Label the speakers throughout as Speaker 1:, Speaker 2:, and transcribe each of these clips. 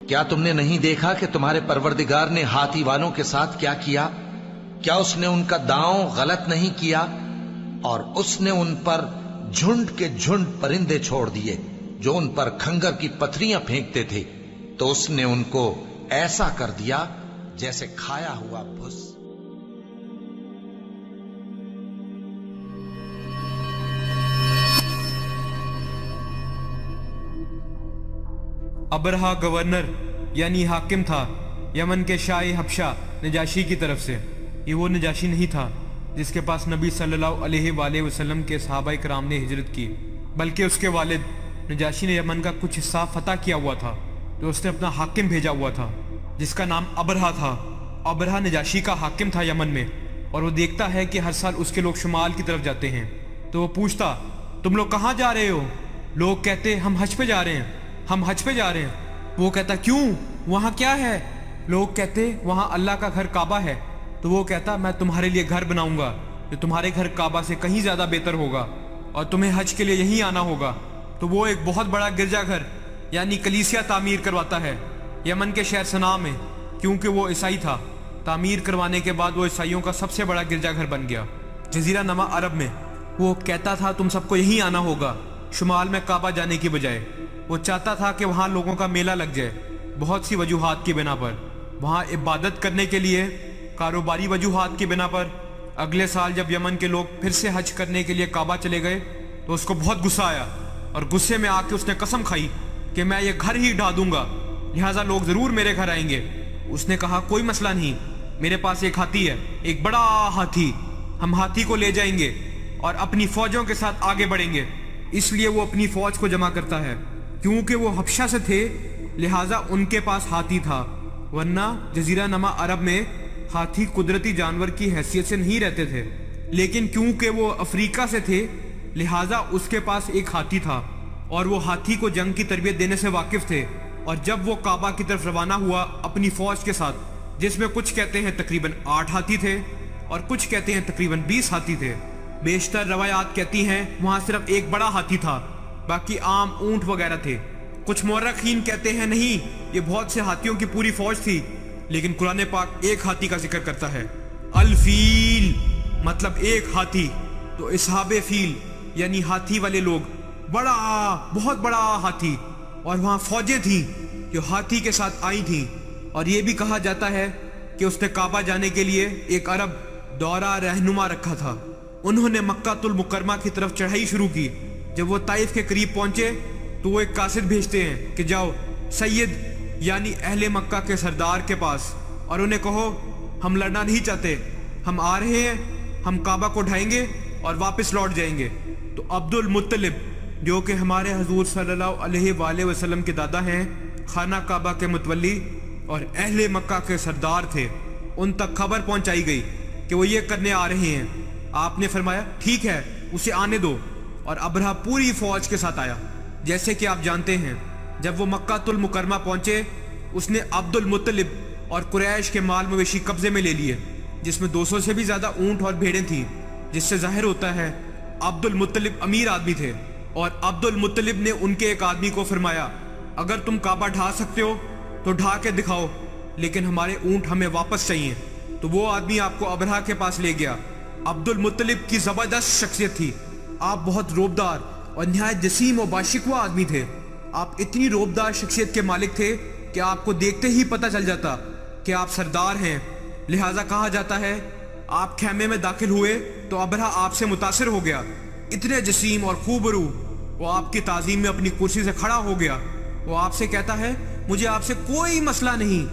Speaker 1: کیا تم نے نہیں دیکھا کہ تمہارے پروردگار نے ہاتھی والوں کے ساتھ کیا کیا؟ کیا اس نے ان کا داؤں غلط نہیں کیا؟ اور اس نے ان پر جھنڈ کے جھنڈ پرندے چھوڑ دیے جو ان پر کھنگر کی پتھریاں پھینکتے تھے، تو اس نے ان کو ایسا کر دیا جیسے کھایا ہوا بھس۔
Speaker 2: ابرہا گورنر یعنی حاکم تھا یمن کے شاہ حبشہ نجاشی کی طرف سے۔ یہ وہ نجاشی نہیں تھا جس کے پاس نبی صلی اللہ علیہ وآلہ وسلم کے صحابہ کرام نے ہجرت کی، بلکہ اس کے والد نجاشی نے یمن کا کچھ حصہ فتح کیا ہوا تھا، جو اس نے اپنا حاکم بھیجا ہوا تھا جس کا نام ابرہا تھا۔ ابرہا نجاشی کا حاکم تھا یمن میں، اور وہ دیکھتا ہے کہ ہر سال اس کے لوگ شمال کی طرف جاتے ہیں، تو وہ پوچھتا تم لوگ کہاں جا رہے ہو؟ لوگ کہتے ہم حج پہ جا رہے ہیں، ہم حج پہ جا رہے ہیں۔ وہ کہتا کیوں، وہاں کیا ہے؟ لوگ کہتے وہاں اللہ کا گھر کعبہ ہے۔ تو وہ کہتا میں تمہارے لیے گھر بناؤں گا جو تمہارے گھر کعبہ سے کہیں زیادہ بہتر ہوگا، اور تمہیں حج کے لیے یہیں آنا ہوگا۔ تو وہ ایک بہت بڑا گرجا گھر یعنی کلیسیا تعمیر کرواتا ہے یمن کے شہر صنعاء میں، کیونکہ وہ عیسائی تھا۔ تعمیر کروانے کے بعد وہ عیسائیوں کا سب سے بڑا گرجا گھر بن گیا جزیرہ نما عرب میں۔ وہ کہتا تھا تم سب کو یہیں آنا ہوگا، شمال میں کعبہ جانے کی بجائے۔ وہ چاہتا تھا کہ وہاں لوگوں کا میلہ لگ جائے بہت سی وجوہات کی بنا پر، وہاں عبادت کرنے کے لیے، کاروباری وجوہات کی بنا پر۔ اگلے سال جب یمن کے لوگ پھر سے حج کرنے کے لیے کعبہ چلے گئے تو اس کو بہت غصہ آیا، اور غصے میں آ کے اس نے قسم کھائی کہ میں یہ گھر ہی ڈھا دوں گا، لہٰذا لوگ ضرور میرے گھر آئیں گے۔ اس نے کہا کوئی مسئلہ نہیں، میرے پاس ایک ہاتھی ہے، ایک بڑا ہاتھی، ہم ہاتھی کو لے جائیں گے اور اپنی فوجوں کے ساتھ آگے بڑھیں گے۔ اس لیے وہ اپنی فوج کو جمع کرتا ہے، کیونکہ وہ حبشہ سے تھے لہٰذا ان کے پاس ہاتھی تھا، ورنہ جزیرہ نما عرب میں ہاتھی قدرتی جانور کی حیثیت سے نہیں رہتے تھے، لیکن کیونکہ وہ افریقہ سے تھے لہٰذا اس کے پاس ایک ہاتھی تھا، اور وہ ہاتھی کو جنگ کی تربیت دینے سے واقف تھے۔ اور جب وہ کعبہ کی طرف روانہ ہوا اپنی فوج کے ساتھ، جس میں کچھ کہتے ہیں تقریباً 8 ہاتھی تھے اور کچھ کہتے ہیں تقریباً 20 ہاتھی تھے، بیشتر روایات کہتی ہیں وہاں صرف ایک بڑا ہاتھی تھا، باقی عام اونٹ وغیرہ تھے۔ کچھ مورخین کہتے ہیں نہیں، یہ بہت سے ہاتھیوں کی پوری فوج تھی، لیکن قرآن پاک ایک ہاتھی کا ذکر کرتا ہے، الفیل، مطلب ایک ہاتھی۔ تو اصحاب فیل یعنی ہاتھی والے لوگ، بڑا بہت بڑا ہاتھی، اور وہاں فوجیں تھیں جو ہاتھی کے ساتھ آئی تھیں۔ اور یہ بھی کہا جاتا ہے کہ اس نے کعبہ جانے کے لیے ایک عرب دورہ رہنما رکھا تھا۔ انہوں نے مکہ المکرمہ کی طرف چڑھائی شروع کی۔ جب وہ طائف کے قریب پہنچے تو وہ ایک قاصد بھیجتے ہیں کہ جاؤ سید یعنی اہل مکہ کے سردار کے پاس اور انہیں کہو ہم لڑنا نہیں چاہتے، ہم آ رہے ہیں، ہم کعبہ کو ڈھائیں گے اور واپس لوٹ جائیں گے۔ تو عبد المطلب جو کہ ہمارے حضور صلی اللہ علیہ وآلہ وسلم کے دادا ہیں، خانہ کعبہ کے متولی اور اہل مکہ کے سردار تھے، ان تک خبر پہنچائی گئی کہ وہ یہ کرنے آ رہے ہیں۔ آپ نے فرمایا ٹھیک ہے اسے آنے دو، اور ابرہا پوری فوج کے ساتھ آیا۔ جیسے کہ آپ جانتے ہیں جب وہ مکہ المکرمہ پہنچے اس نے عبد المطلب اور قریش کے مال مویشی قبضے میں لے لیے، جس میں 200 سے بھی زیادہ اونٹ اور بھیڑیں تھیں، جس سے ظاہر ہوتا ہے عبد المطلب امیر آدمی تھے۔ اور عبد المطلب نے ان کے ایک آدمی کو فرمایا اگر تم کعبہ ڈھا سکتے ہو تو ڈھا کے دکھاؤ، لیکن ہمارے اونٹ ہمیں واپس چاہیے۔ تو وہ آدمی آپ کو ابرہا کے پاس لے گیا۔ عبد المطلب کی زبردست شخصیت تھی، آپ بہت روبدار اور نہایت جسیم و باشکوہ آدمی تھے۔ آپ اتنی روبدار شخصیت کے مالک تھے کہ آپ کو دیکھتے ہی پتہ چل جاتا کہ آپ سردار ہیں، لہٰذا کہا جاتا ہے آپ خیمے میں داخل ہوئے تو ابرہا آپ سے متاثر ہو گیا، اتنے جسیم اور خوبرو۔ وہ آپ کی تعظیم میں اپنی کرسی سے کھڑا ہو گیا۔ وہ آپ سے کہتا ہے مجھے آپ سے کوئی مسئلہ نہیں،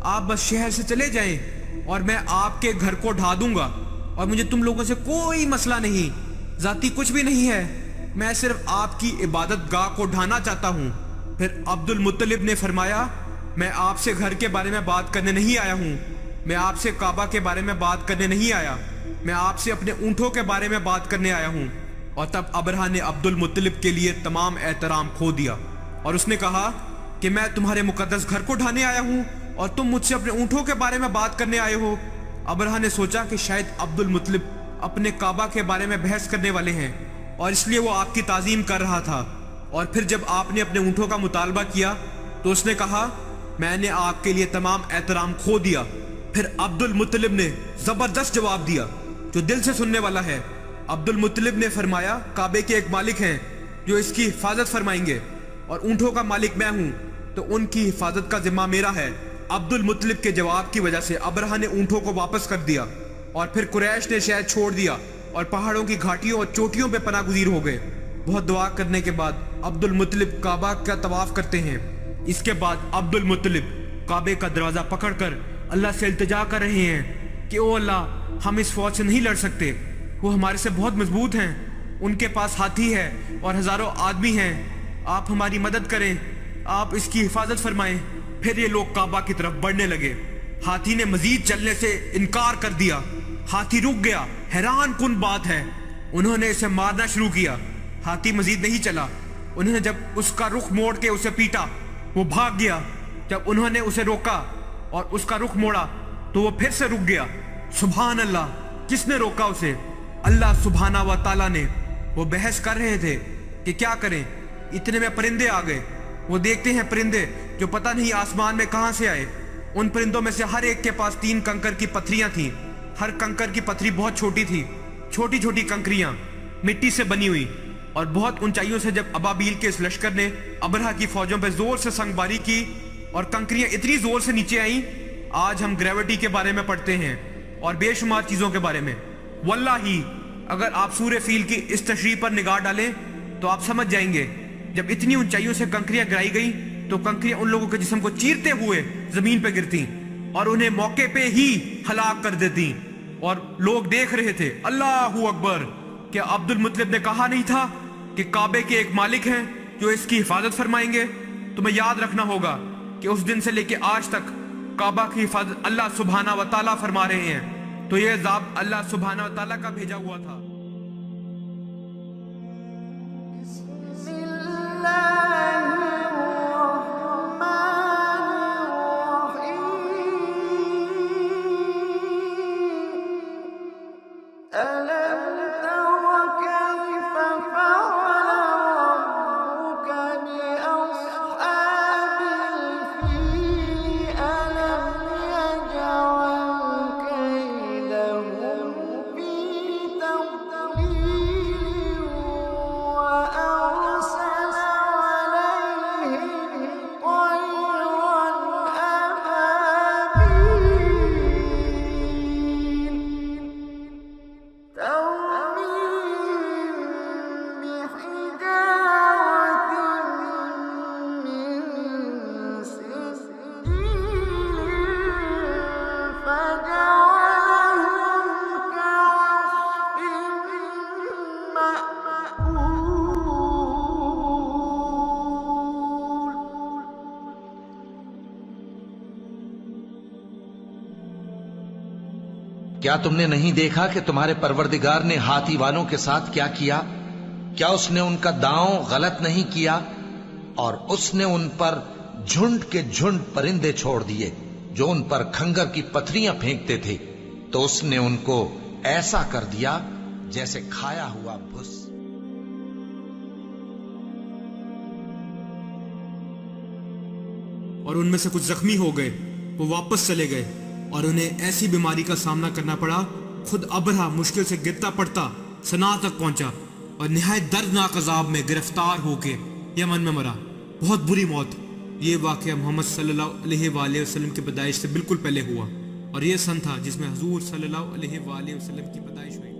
Speaker 2: آپ بس شہر سے چلے جائیں اور میں آپ کے گھر کو ڈھا دوں گا، اور مجھے تم لوگوں سے کوئی مسئلہ نہیں، ذاتی کچھ بھی نہیں ہے، میں صرف آپ کی عبادت گاہ کو ڈھانا چاہتا ہوں۔ پھر عبد المطلب نے فرمایا میں آپ سے گھر کے بارے میں بات کرنے نہیں آیا ہوں، میں آپ سے کعبہ کے بارے میں بات کرنے نہیں آیا، میں آپ سے اپنے اونٹوں کے بارے میں بات کرنے آیا ہوں۔ اور تب ابرہا نے عبد المطلب کے لیے تمام احترام کھو دیا، اور اس نے کہا کہ میں تمہارے مقدس گھر کو ڈھانے آیا ہوں اور تم مجھ سے اپنے اونٹوں کے بارے میں بات کرنے آئے ہو۔ ابرہا نے سوچا کہ شاید عبد المطلب اپنے کعبہ کے بارے میں بحث کرنے والے ہیں، اور اس لیے وہ آپ کی تعظیم کر رہا تھا۔ اور پھر جب آپ نے اپنے اونٹوں کا مطالبہ کیا تو اس نے کہا میں نے آپ کے لیے تمام احترام کھو دیا۔ پھر عبد المطلب نے زبردست جواب دیا جو دل سے سننے والا ہے۔ عبد المطلب نے فرمایا کعبے کے ایک مالک ہیں جو اس کی حفاظت فرمائیں گے، اور اونٹوں کا مالک میں ہوں تو ان کی حفاظت کا ذمہ میرا ہے۔ عبد المطلب کے جواب کی وجہ سے ابرہہ نے اونٹوں کو واپس کر دیا، اور پھر قریش نے شہر چھوڑ دیا اور پہاڑوں کی گھاٹیوں اور چوٹیوں پہ پناہ گزیر ہو گئے۔ بہت دعا کرنے کے بعد عبد المطلب کعبہ کا طواف کرتے ہیں۔ اس کے بعد عبد المطلب کعبے کا دروازہ پکڑ کر اللہ سے التجا کر رہے ہیں کہ او اللہ، ہم اس فوج سے نہیں لڑ سکتے، وہ ہمارے سے بہت مضبوط ہیں، ان کے پاس ہاتھی ہے اور ہزاروں آدمی ہیں، آپ ہماری مدد کریں، آپ اس کی حفاظت فرمائیں۔ پھر یہ لوگ کعبہ کی طرف بڑھنے لگے۔ ہاتھی نے مزید چلنے سے انکار کر دیا، ہاتھی رک گیا۔ حیران کن بات ہے، انہوں نے اسے مارنا شروع کیا، ہاتھی مزید نہیں چلا۔ انہوں نے جب اس کا رخ موڑ کے اسے پیٹا، وہ بھاگ گیا۔ جب انہوں نے اسے روکا اور اس کا رخ موڑا تو وہ پھر سے رک گیا۔ سبحان اللہ، کس نے روکا اسے؟ اللہ سبحانہ و تعالیٰ نے۔ وہ بحث کر رہے تھے کہ کیا کریں، اتنے میں پرندے آ گئے۔ وہ دیکھتے ہیں پرندے جو پتہ نہیں آسمان میں کہاں سے آئے۔ ان پرندوں میں سے ہر ایک کے پاس 3 کنکر کی پتھریاں تھیں۔ ہر کنکر کی پتھری بہت چھوٹی تھی، چھوٹی چھوٹی کنکریاں مٹی سے بنی ہوئی، اور بہت اونچائیوں سے جب ابابیل کے اس لشکر نے ابرہہ کی فوجوں پہ زور سے سنگ باری کی اور کنکریاں اتنی زور سے نیچے آئیں، آج ہم گریوٹی کے بارے میں پڑھتے ہیں اور بے شمار چیزوں کے بارے میں۔ واللہ اگر آپ سورہ فیل کی اس تشریح پر نگاہ ڈالیں تو آپ سمجھ جائیں گے، جب اتنی اونچائیوں سے کنکریاں گرائی گئیں تو کنکریاں ان لوگوں کے جسم کو چیرتے ہوئے زمین پہ گرتی اور انہیں موقع پہ ہی ہلاک کر دیتی، اور لوگ دیکھ رہے تھے۔ اللہ اکبر! کیا عبد المطلب نے کہا نہیں تھا کہ کعبے کے ایک مالک ہیں جو اس کی حفاظت فرمائیں گے؟ تمہیں یاد رکھنا ہوگا کہ اس دن سے لے کے آج تک کعبہ کی حفاظت اللہ سبحانہ و تعالیٰ فرما رہے ہیں، تو یہ عذاب اللہ سبحانہ و تعالیٰ کا بھیجا ہوا تھا۔
Speaker 1: کیا تم نے نہیں دیکھا کہ تمہارے پروردگار نے ہاتھی والوں کے ساتھ کیا کیا؟ کیا اس نے ان کا داؤں غلط نہیں کیا؟ اور اس نے ان پر جھنڈ کے جھنڈ پرندے چھوڑ دیے جو ان پر کھنگر کی پتھریاں پھینکتے تھے، تو اس نے ان کو ایسا کر دیا جیسے کھایا ہوا بھس۔
Speaker 2: اور ان میں سے کچھ زخمی ہو گئے، وہ واپس چلے گئے اور انہیں ایسی بیماری کا سامنا کرنا پڑا، خود ابرہہ مشکل سے گرتا پڑتا صنعاء تک پہنچا اور نہایت دردناک عذاب میں گرفتار ہو کے یمن میں مرا، بہت بری موت۔ یہ واقعہ محمد صلی اللہ علیہ وآلہ وسلم کی پیدائش سے بالکل پہلے ہوا، اور یہ سن تھا جس میں حضور صلی اللہ علیہ وآلہ وسلم کی پیدائش ہوئی۔